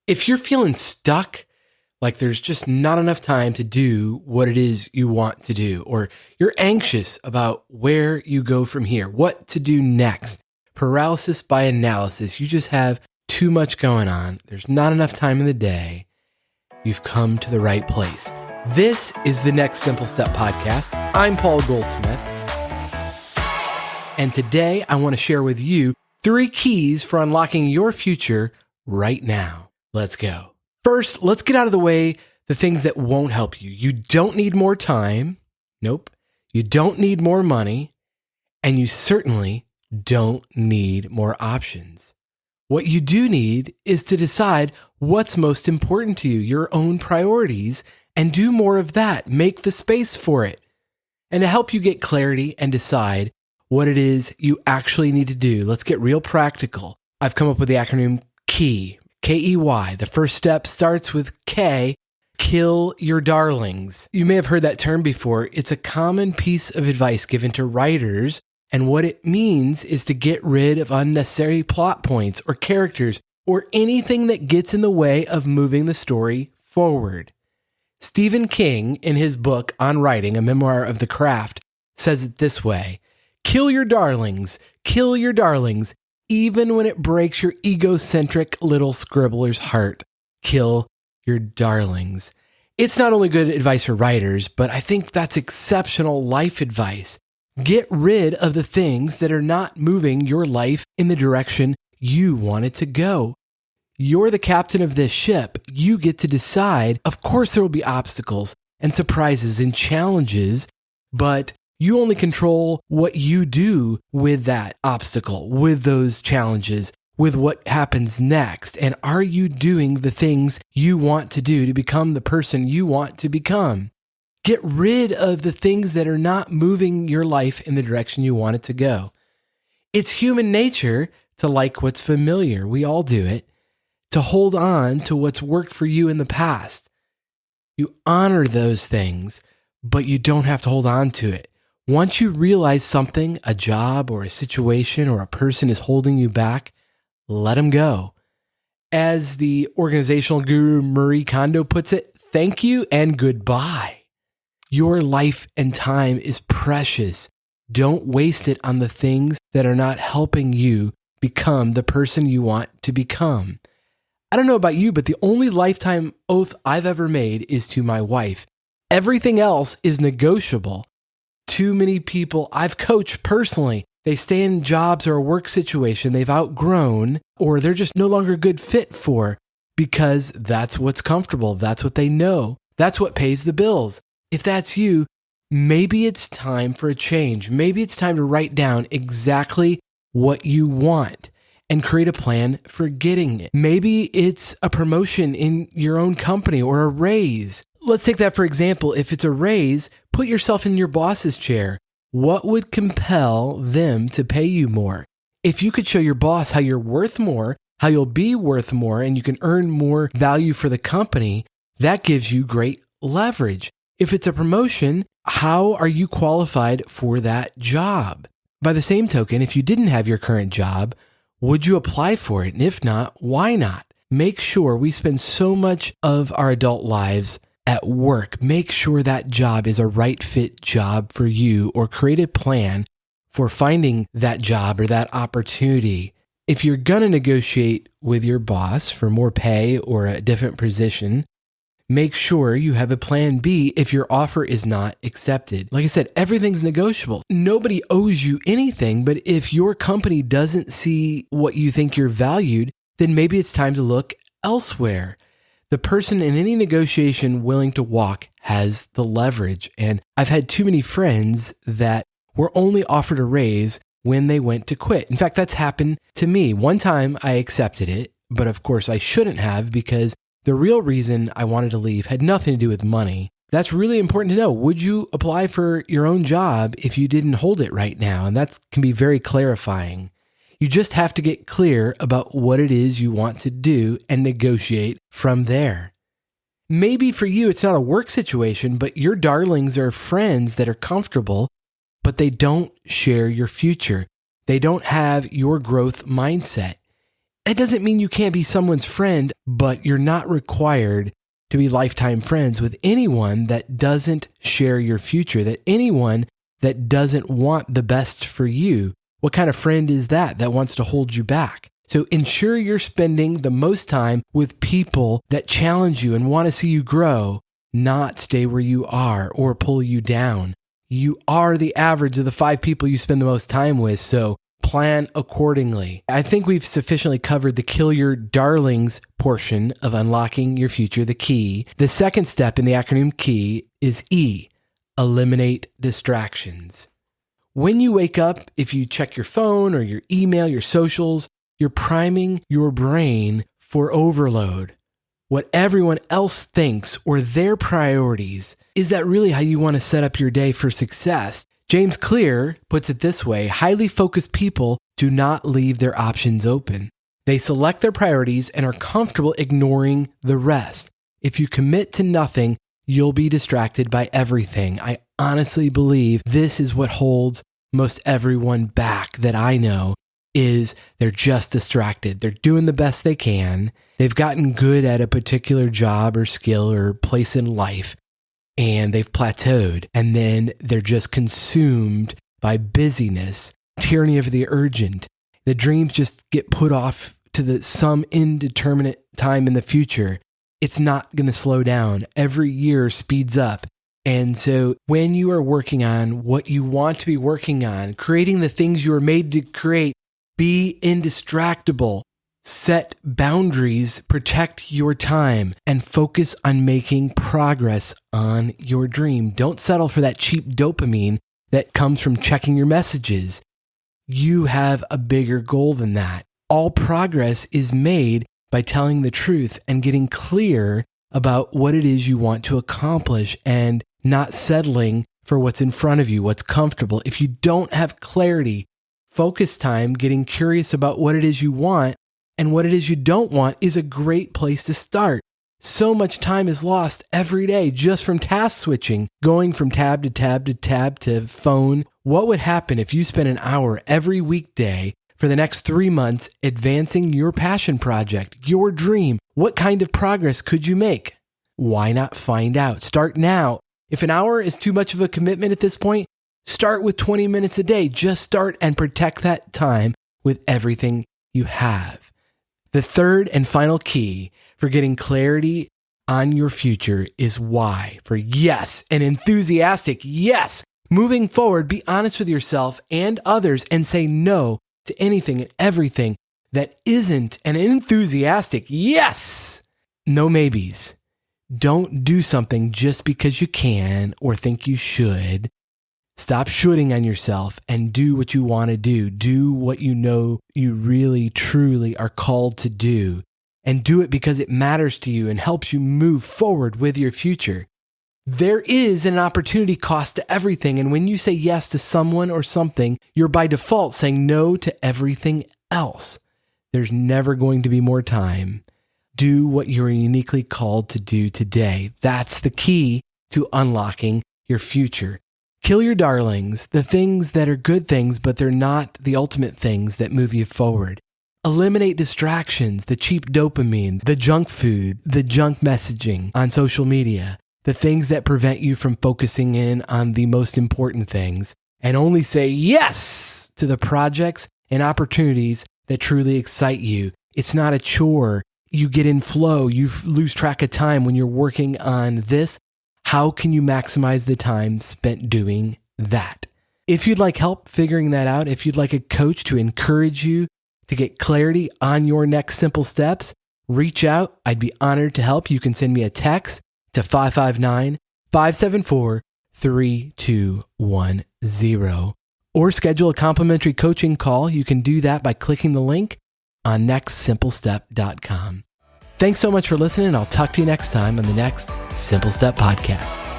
If you're feeling stuck, like there's just not enough time to do what it is you want to do, or you're anxious about where you go from here, what to do next, paralysis by analysis, you just have too much going on, there's not enough time in the day, you've come to the right place. This is the Next Simple Step podcast. I'm Paul Goldsmith. And today I want to share with you 3 keys for unlocking your future right now. Let's go. First, let's get out of the way the things that won't help you. You don't need more time. Nope. You don't need more money. And you certainly don't need more options. What you do need is to decide what's most important to you, your own priorities, and do more of that. Make the space for it. And to help you get clarity and decide what it is you actually need to do, let's get real practical. I've come up with the acronym KEY. K-E-Y. The first step starts with K, kill your darlings. You may have heard that term before. It's a common piece of advice given to writers, and what it means is to get rid of unnecessary plot points or characters or anything that gets in the way of moving the story forward. Stephen King, in his book on writing, a memoir of the craft, says it this way: kill your darlings, even when it breaks your egocentric little scribbler's heart. Kill your darlings. It's not only good advice for writers, but I think that's exceptional life advice. Get rid of the things that are not moving your life in the direction you want it to go. You're the captain of this ship. You get to decide. Of course, there will be obstacles and surprises and challenges, but you only control what you do with that obstacle, with those challenges, with what happens next. And are you doing the things you want to do to become the person you want to become? Get rid of the things that are not moving your life in the direction you want it to go. It's human nature to like what's familiar. We all do it. To hold on to what's worked for you in the past. You honor those things, but you don't have to hold on to it. Once you realize something, a job or a situation or a person is holding you back, let them go. As the organizational guru Marie Kondo puts it, thank you and goodbye. Your life and time is precious. Don't waste it on the things that are not helping you become the person you want to become. I don't know about you, but the only lifetime oath I've ever made is to my wife. Everything else is negotiable. Too many people I've coached personally, they stay in jobs or a work situation they've outgrown, or they're just no longer a good fit for because that's what's comfortable. That's what they know. That's what pays the bills. If that's you, maybe it's time for a change. Maybe it's time to write down exactly what you want and create a plan for getting it. Maybe it's a promotion in your own company or a raise. Let's take that for example. If it's a raise, put yourself in your boss's chair. What would compel them to pay you more? If you could show your boss how you're worth more, how you'll be worth more, and you can earn more value for the company, that gives you great leverage. If it's a promotion, how are you qualified for that job? By the same token, if you didn't have your current job, would you apply for it? And if not, why not? Make sure we spend so much of our adult lives at work. Make sure that job is a right fit job for you, or create a plan for finding that job or that opportunity. If you're going to negotiate with your boss for more pay or a different position, make sure you have a plan B if your offer is not accepted. Like I said, everything's negotiable. Nobody owes you anything, but if your company doesn't see what you think you're valued, then maybe it's time to look elsewhere. The person in any negotiation willing to walk has the leverage. And I've had too many friends that were only offered a raise when they went to quit. In fact, that's happened to me. One time I accepted it, but of course I shouldn't have, because the real reason I wanted to leave had nothing to do with money. That's really important to know. Would you apply for your own job if you didn't hold it right now? And that can be very clarifying. You just have to get clear about what it is you want to do and negotiate from there. Maybe for you, it's not a work situation, but your darlings are friends that are comfortable, but they don't share your future. They don't have your growth mindset. That doesn't mean you can't be someone's friend, but you're not required to be lifetime friends with anyone that doesn't share your future, that anyone that doesn't want the best for you. What kind of friend is that wants to hold you back? So ensure you're spending the most time with people that challenge you and want to see you grow, not stay where you are or pull you down. You are the average of the 5 people you spend the most time with, so plan accordingly. I think we've sufficiently covered the kill your darlings portion of unlocking your future, the key. The second step in the acronym KEY is E, eliminate distractions. When you wake up, if you check your phone or your email, your socials, you're priming your brain for overload. What everyone else thinks or their priorities, is that really how you want to set up your day for success? James Clear puts it this way: highly focused people do not leave their options open. They select their priorities and are comfortable ignoring the rest. If you commit to nothing, you'll be distracted by everything. I honestly believe this is what holds most everyone back that I know, is they're just distracted. They're doing the best they can. They've gotten good at a particular job or skill or place in life, and they've plateaued. And then they're just consumed by busyness, tyranny of the urgent. The dreams just get put off to some indeterminate time in the future. It's not going to slow down. Every year speeds up. And so when you are working on what you want to be working on, creating the things you are made to create, be indistractable, set boundaries, protect your time, and focus on making progress on your dream. Don't settle for that cheap dopamine that comes from checking your messages. You have a bigger goal than that. All progress is made by telling the truth and getting clear about what it is you want to accomplish and not settling for what's in front of you, what's comfortable. If you don't have clarity, focus time getting curious about what it is you want and what it is you don't want is a great place to start. So much time is lost every day just from task switching, going from tab to tab to tab to phone. What would happen if you spent an hour every weekday for the next 3 months advancing your passion project, your dream? What kind of progress could you make? Why not find out? Start now. If an hour is too much of a commitment at this point, start with 20 minutes a day. Just start and protect that time with everything you have. The third and final key for getting clarity on your future is why. For yes, an enthusiastic yes. Moving forward, be honest with yourself and others and say no to anything and everything that isn't an enthusiastic yes. No maybes. Don't do something just because you can or think you should. Stop shooting on yourself and do what you want to do. Do what you know you really, truly are called to do. And do it because it matters to you and helps you move forward with your future. There is an opportunity cost to everything. And when you say yes to someone or something, you're by default saying no to everything else. There's never going to be more time. Do what you're uniquely called to do today. That's the key to unlocking your future. Kill your darlings, the things that are good things, but they're not the ultimate things that move you forward. Eliminate distractions, the cheap dopamine, the junk food, the junk messaging on social media, the things that prevent you from focusing in on the most important things, and only say yes to the projects and opportunities that truly excite you. It's not a chore. You get in flow. You lose track of time when you're working on this. How can you maximize the time spent doing that? If you'd like help figuring that out, if you'd like a coach to encourage you to get clarity on your next simple steps, reach out. I'd be honored to help. You can send me a text to 559-574-3210 or schedule a complimentary coaching call. You can do that by clicking the link on nextsimplestep.com. Thanks so much for listening. I'll talk to you next time on the next Simple Step Podcast.